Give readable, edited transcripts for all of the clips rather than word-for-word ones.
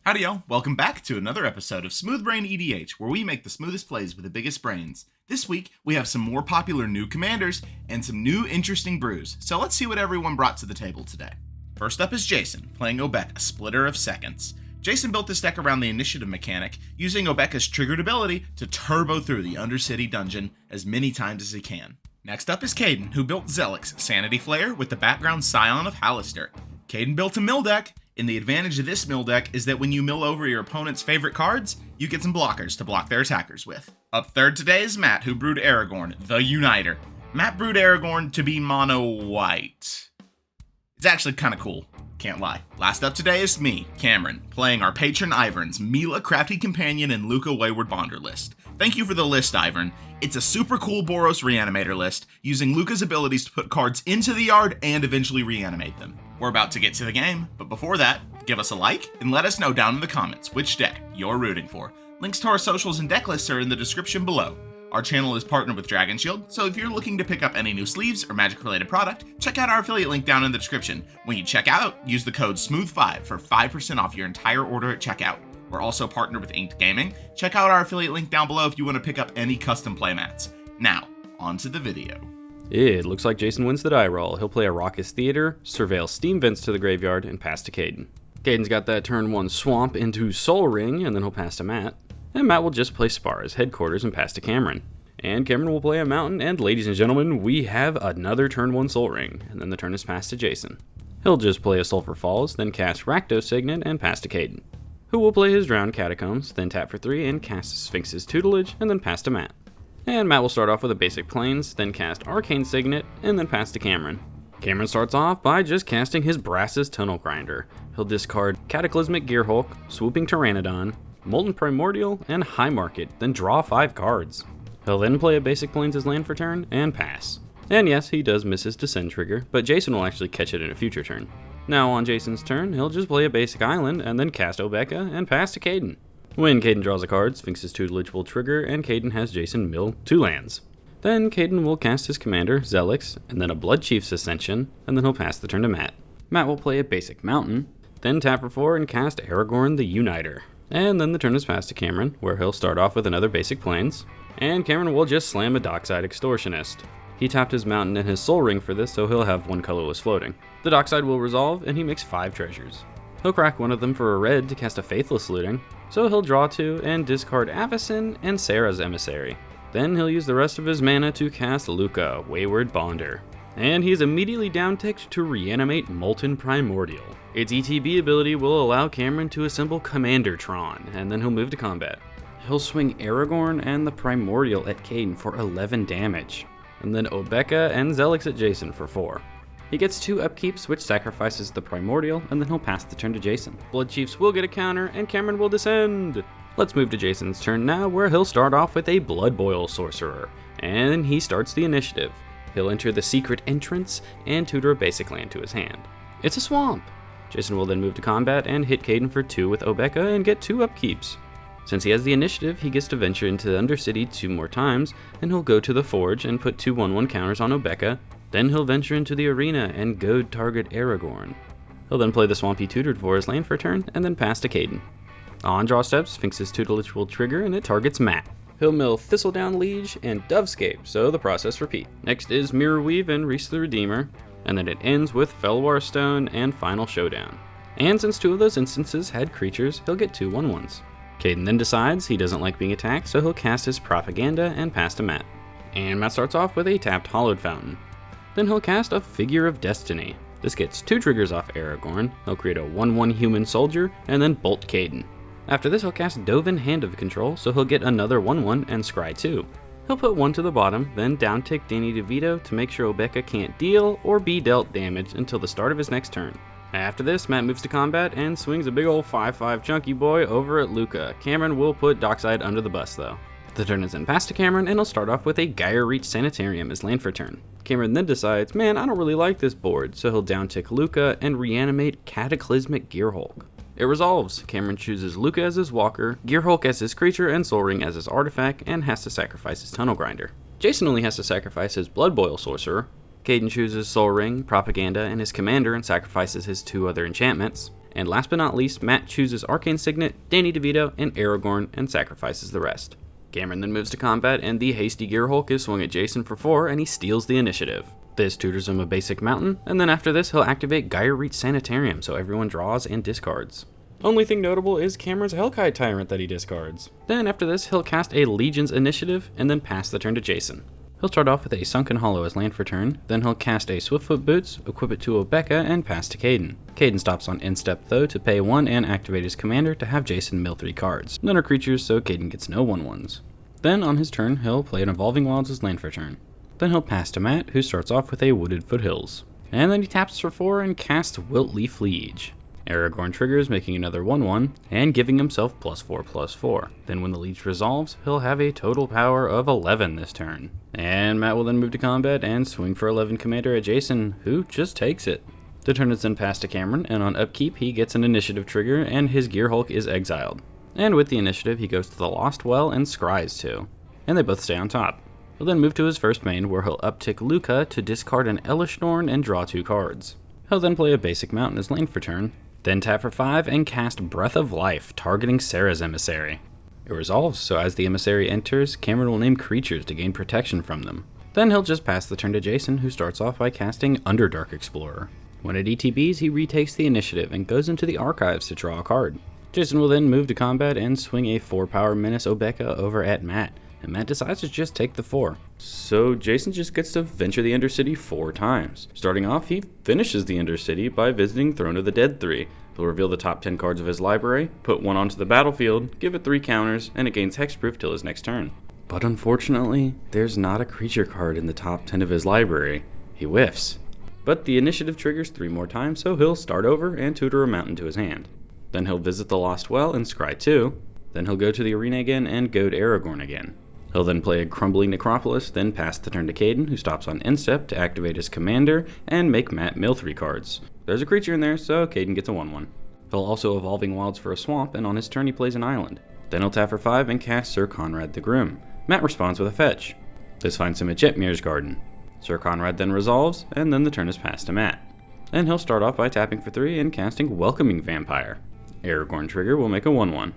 Howdy y'all, welcome back to another episode of SmoothBrainEDH, where we make the smoothest plays with the biggest brains. This week, we have some more popular new commanders and some new interesting brews, so let's see what everyone brought to the table today. First up is Jason, playing Obeka, Splitter of Seconds. Jason built this deck around the initiative mechanic, using Obeka's triggered ability to turbo through the Undercity dungeon as many times as he can. Next up is Caden, who built Zellix, Sanity Flare, with the background Scion of Halaster. Caden built a mill deck, and the advantage of this mill deck is that when you mill over your opponent's favorite cards, you get some blockers to block their attackers with. Up third today is Matt, who brewed Aragorn, the Uniter. Matt brewed Aragorn to be mono-white. It's actually kind of cool, can't lie. Last up today is me, Cameron, playing our patron Ivern's Mila, Crafty Companion, and Lukka, Wayward Bonder list. Thank you for the list, Ivern. It's a super cool Boros Reanimator list, using Lukka's abilities to put cards into the yard and eventually reanimate them. We're about to get to the game, but before that, give us a like and let us know down in the comments which deck you're rooting for. Links to our socials and deck lists are in the description below. Our channel is partnered with Dragon Shield, so if you're looking to pick up any new sleeves or magic-related product, check out our affiliate link down in the description. When you check out, use the code SMOOTH5 for 5% off your entire order at checkout. We're also partnered with Inked Gaming. Check out our affiliate link down below if you want to pick up any custom playmats. Now, on to the video. It looks like Jason wins the die roll. He'll play a Raucous Theater, surveil Steam Vents to the graveyard, and pass to Caden. Caden's got that turn 1 Swamp into Soul Ring, and then he'll pass to Matt. And Matt will just play Spar as Headquarters and pass to Cameron. And Cameron will play a Mountain, and ladies and gentlemen, we have another turn 1 Soul Ring, and then the turn is passed to Jason. He'll just play a Sulphur Falls, then cast Rakdos Signet, and pass to Caden, who will play his Drowned Catacombs, then tap for 3 and cast Sphinx's Tutelage, and then pass to Matt. And Matt will start off with a basic Plains, then cast Arcane Signet, and then pass to Cameron. Cameron starts off by just casting his Brass's Tunnel Grinder. He'll discard Cataclysmic Gearhulk, Swooping Pteranodon, Molten Primordial, and High Market, then draw 5 cards. He'll then play a basic Plains as land for turn, and pass. And yes, he does miss his Descend trigger, but Jason will actually catch it in a future turn. Now on Jason's turn, he'll just play a basic Island, and then cast Obeka, and pass to Caden. When Caden draws a card, Sphinx's Tutelage will trigger, and Caden has Jason mill 2 lands. Then Caden will cast his commander, Zellix, and then a Bloodchief's Ascension, and then he'll pass the turn to Matt. Matt will play a basic Mountain, then tap for 4 and cast Aragorn the Uniter. And then the turn is passed to Cameron, where he'll start off with another basic Plains, and Cameron will just slam a Dockside Extortionist. He tapped his Mountain and his Soul Ring for this, so he'll have 1 colorless floating. The Dockside will resolve, and he makes 5 treasures. He'll crack one of them for a red to cast a Faithless Looting, so he'll draw 2 and discard Avacyn and Sarah's Emissary. Then he'll use the rest of his mana to cast Lukka, Wayward Bonder. And he's immediately down-ticked to reanimate Molten Primordial. Its ETB ability will allow Cameron to assemble Commandertron, and then he'll move to combat. He'll swing Aragorn and the Primordial at Caden for 11 damage, and then Obeka and Zellix at Jason for 4. He gets 2 upkeeps, which sacrifices the Primordial, and then he'll pass the turn to Jason. Bloodchiefs will get a counter, and Cameron will descend. Let's move to Jason's turn now, where he'll start off with a Blood Boil Sorcerer, and he starts the initiative. He'll enter the Secret Entrance and tutor a basic land to his hand. It's a Swamp. Jason will then move to combat and hit Caden for 2 with Obeka and get 2 upkeeps. Since he has the initiative, he gets to venture into the Undercity 2 more times, and he'll go to the Forge and put 2 1/1 counters on Obeka. Then he'll venture into the arena and goad target Aragorn. He'll then play the Swamp he tutored for his land for turn, and then pass to Caden. On draw steps, Sphinx's Tutelage will trigger, and it targets Matt. He'll mill Thistledown Liege and Dovescape, so the process repeats. Next is Mirror Weave and Reese the Redeemer, and then it ends with Felwar Stone and Final Showdown. And since 2 of those instances had creatures, he'll get 2 1/1s. Caden then decides he doesn't like being attacked, so he'll cast his Propaganda and pass to Matt. And Matt starts off with a tapped Hollowed Fountain. Then he'll cast a Figure of Destiny. This gets 2 triggers off Aragorn. He'll create a 1/1 human soldier, and then bolt Caden. After this, he'll cast Dovin Hand of Control, so he'll get another 1/1 and scry 2. He'll put 1 to the bottom, then downtick Danny DeVito to make sure Obeka can't deal or be dealt damage until the start of his next turn. After this, Matt moves to combat and swings a big ol' 5/5 chunky boy over at Lukka. Cameron will put Dockside under the bus though. The turn is then passed to Cameron, and he'll start off with a Gyre Reach Sanitarium as land for turn. Cameron then decides, man, I don't really like this board, so he'll downtick Lukka and reanimate Cataclysmic Gearhulk. It resolves. Cameron chooses Lukka as his walker, Gearhulk as his creature, and Soul Ring as his artifact, and has to sacrifice his Tunnel Grinder. Jason only has to sacrifice his Blood Boil Sorcerer. Caden chooses Soul Ring, Propaganda, and his commander and sacrifices his 2 other enchantments. And last but not least, Matt chooses Arcane Signet, Danny DeVito, and Aragorn, and sacrifices the rest. Cameron then moves to combat, and the Hasty Gear Hulk is swung at Jason for 4, and he steals the initiative. This tutors him a basic mountain, and then after this he'll activate Gyre Reach Sanitarium so everyone draws and discards. Only thing notable is Cameron's Hellkite Tyrant that he discards. Then after this he'll cast a Legion's Initiative, and then pass the turn to Jason. He'll start off with a Sunken Hollow as land for turn, then he'll cast a Swiftfoot Boots, equip it to Obeka, and pass to Caden. Caden stops on Instep though to pay 1 and activate his commander to have Jason mill 3 cards. None are creatures, so Caden gets no 1/1s. Then on his turn, he'll play an Evolving Wilds as land for turn. Then he'll pass to Matt, who starts off with a Wooded Foothills. And then he taps for 4 and casts Wiltleaf Liege. Aragorn triggers, making another 1/1, and giving himself +4/+4. Then when the Liege resolves, he'll have a total power of 11 this turn. And Matt will then move to combat and swing for 11 commander at Jason, who just takes it. The turn is then passed to Cameron, and on upkeep he gets an initiative trigger, and his Gear Hulk is exiled. And with the initiative he goes to the Lost Well and scries 2. And they both stay on top. He'll then move to his first main, where he'll uptick Lukka to discard an Elishnorn and draw 2 cards. He'll then play a basic mountain as lane for turn, then tap for 5 and cast Breath of Life, targeting Sarah's Emissary. It resolves, so as the Emissary enters, Cameron will name creatures to gain protection from them. Then he'll just pass the turn to Jason, who starts off by casting Underdark Explorer. When it ETBs, he retakes the initiative and goes into the archives to draw a card. Jason will then move to combat and swing a 4-power Menace Obeka over at Matt, and Matt decides to just take the 4. So Jason just gets to venture the Undercity 4 times. Starting off, he finishes the Undercity by visiting Throne of the Dead 3. He'll reveal the top 10 cards of his library, put 1 onto the battlefield, give it 3 counters, and it gains hexproof till his next turn. But unfortunately, there's not a creature card in the top 10 of his library. He whiffs. But the initiative triggers 3 more times, so he'll start over and tutor a mountain to his hand. Then he'll visit the Lost Well and scry 2. Then he'll go to the arena again and goad Aragorn again. He'll then play a Crumbling Necropolis, then pass the turn to Caden, who stops on Instep to activate his commander and make Matt mill 3 cards. There's a creature in there, so Caden gets a 1/1. He'll also Evolving Wilds for a swamp, and on his turn he plays an island. Then he'll tap for 5 and cast Sir Conrad the Grim. Matt responds with a fetch. This finds him at Jetmir's Garden. Sir Conrad then resolves, and then the turn is passed to Matt. And he'll start off by tapping for 3 and casting Welcoming Vampire. Aragorn trigger will make a 1/1.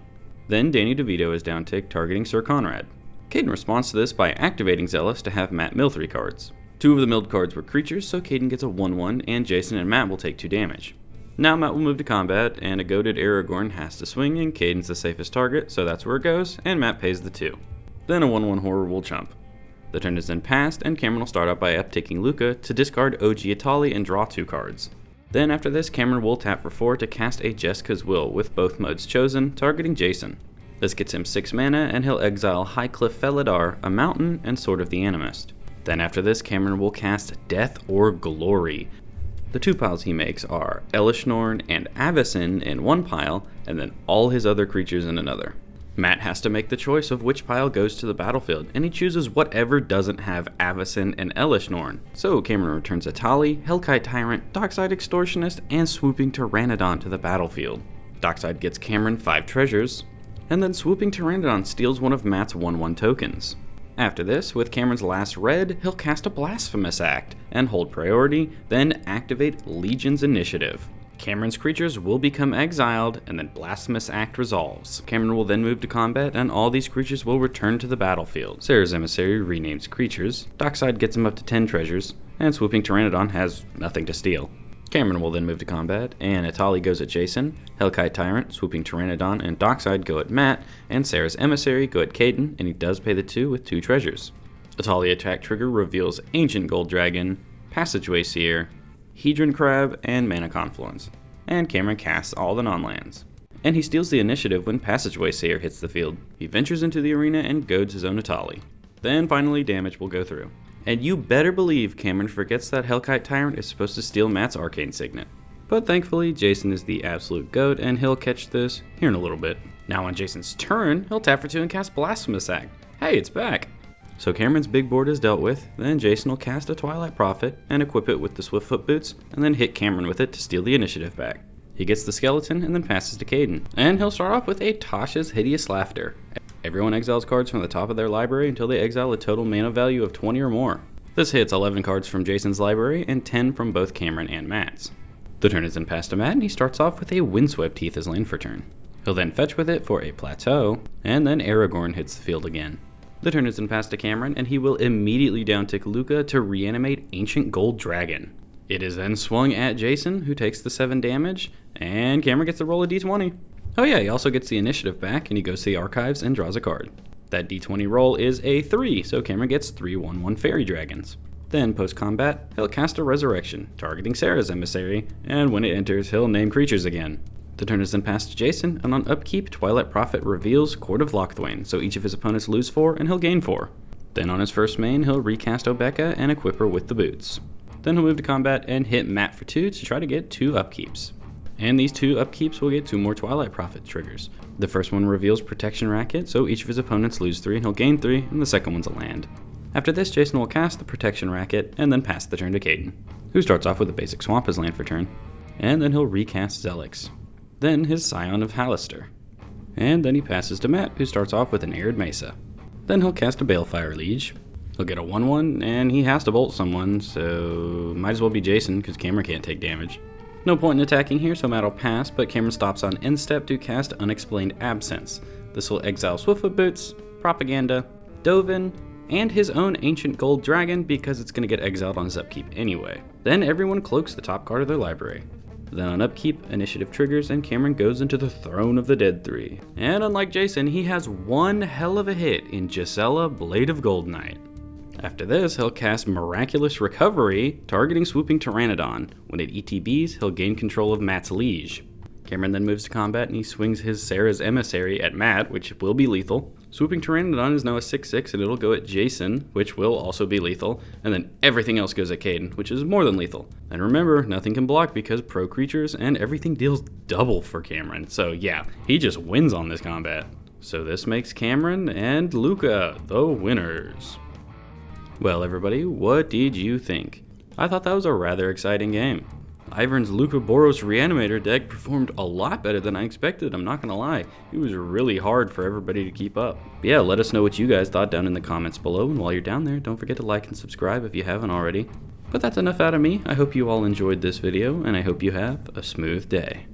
Then Danny DeVito is downtick, targeting Sir Conrad. Caden responds to this by activating Zellix to have Matt mill 3 cards. 2 of the milled cards were creatures, so Caden gets a 1/1, and Jason and Matt will take 2 damage. Now Matt will move to combat, and a goaded Aragorn has to swing, and Caden's the safest target, so that's where it goes, and Matt pays the 2. Then a 1/1 horror will jump. The turn is then passed, and Cameron will start out by uptaking Lukka to discard OG Atali and draw 2 cards. Then after this, Cameron will tap for 4 to cast a Jessica's Will with both modes chosen, targeting Jason. This gets him 6 mana, and he'll exile Highcliff Felidar, a mountain, and Sword of the Animist. Then after this, Cameron will cast Death or Glory. The 2 piles he makes are Elishnorn and Avacyn in one pile, and then all his other creatures in another. Matt has to make the choice of which pile goes to the battlefield, and he chooses whatever doesn't have Avacyn and Elishnorn. So Cameron returns Atali, Hellkite Tyrant, Dockside Extortionist, and Swooping Pteranodon to the battlefield. Dockside gets Cameron 5 treasures, and then Swooping Pteranodon steals one of Matt's 1/1 tokens. After this, with Cameron's last red, he'll cast a Blasphemous Act and hold priority, then activate Legion's Initiative. Cameron's creatures will become exiled, and then Blasphemous Act resolves. Cameron will then move to combat, and all these creatures will return to the battlefield. Sarah's Emissary renames creatures, Dockside gets him up to 10 treasures, and Swooping Pteranodon has nothing to steal. Cameron will then move to combat, and Atali goes at Jason, Hellkite Tyrant, Swooping Pteranodon, and Dockside go at Matt, and Sarah's Emissary go at Caden, and he does pay the 2 with 2 treasures. Atali attack trigger reveals Ancient Gold Dragon, Passageway Seer, Hedron Crab, and Mana Confluence. And Cameron casts all the non-lands. And he steals the initiative when Passageway Seer hits the field. He ventures into the arena and goads his own Atali. Then finally damage will go through. And you better believe Cameron forgets that Hellkite Tyrant is supposed to steal Matt's Arcane Signet. But thankfully, Jason is the absolute GOAT, and he'll catch this here in a little bit. Now on Jason's turn, he'll tap for 2 and cast Blasphemous Act. Hey, it's back! So Cameron's big board is dealt with, then Jason will cast a Twilight Prophet and equip it with the Swiftfoot Boots, and then hit Cameron with it to steal the initiative back. He gets the skeleton and then passes to Caden. And he'll start off with a Tasha's Hideous Laughter. Everyone exiles cards from the top of their library until they exile a total mana value of 20 or more. This hits 11 cards from Jason's library and 10 from both Cameron and Matt's. The turn is then passed to Matt, and he starts off with a Windswept Teeth as land for turn. He'll then fetch with it for a Plateau, and then Aragorn hits the field again. The turn is then passed to Cameron, and he will immediately downtick Lukka to reanimate Ancient Gold Dragon. It is then swung at Jason, who takes the 7 damage, and Cameron gets to roll a d20. Oh yeah, he also gets the initiative back, and he goes to the archives and draws a card. That d20 roll is a 3, so Cameron gets 3 1/1 Fairy Dragons. Then, post-combat, he'll cast a Resurrection, targeting Sarah's Emissary, and when it enters, he'll name creatures again. The turn is then passed to Jason, and on upkeep, Twilight Prophet reveals Court of Lochthwain, so each of his opponents lose 4, and he'll gain 4. Then on his first main, he'll recast Obeka and equip her with the boots. Then he'll move to combat and hit Matt for 2 to try to get 2 upkeeps. And these 2 upkeeps will get 2 more Twilight Prophet triggers. The first one reveals Protection Racket, so each of his opponents lose 3 and he'll gain 3, and the second one's a land. After this, Jason will cast the Protection Racket and then pass the turn to Caden, who starts off with a basic swamp as land for turn. And then he'll recast Zellix. Then his Scion of Halaster. And then he passes to Matt, who starts off with an Arid Mesa. Then he'll cast a Balefire Liege. He'll get a 1/1, and he has to bolt someone, so might as well be Jason, because Cameron can't take damage. No point in attacking here, so Matt will pass, but Cameron stops on end step to cast Unexplained Absence. This will exile Swiftfoot Boots, Propaganda, Dovin, and his own Ancient Gold Dragon, because it's going to get exiled on his upkeep anyway. Then everyone cloaks the top card of their library. Then on upkeep, initiative triggers, and Cameron goes into the Throne of the Dead 3. And unlike Jason, he has one hell of a hit in Gisela, Blade of Gold Knight. After this, he'll cast Miraculous Recovery, targeting Swooping Pteranodon. When it ETBs, he'll gain control of Matt's Liege. Cameron then moves to combat, and he swings his Sarah's Emissary at Matt, which will be lethal. Swooping Pteranodon is now a 6/6, and it'll go at Jason, which will also be lethal. And then everything else goes at Caden, which is more than lethal. And remember, nothing can block because pro creatures, and everything deals double for Cameron. So yeah, he just wins on this combat. So this makes Cameron and Lukka the winners. Well everybody, what did you think? I thought that was a rather exciting game. Ivern's Lukka Boros Reanimator deck performed a lot better than I expected, I'm not gonna lie. It was really hard for everybody to keep up. But yeah, let us know what you guys thought down in the comments below, and while you're down there, don't forget to like and subscribe if you haven't already. But that's enough out of me. I hope you all enjoyed this video, and I hope you have a smooth day.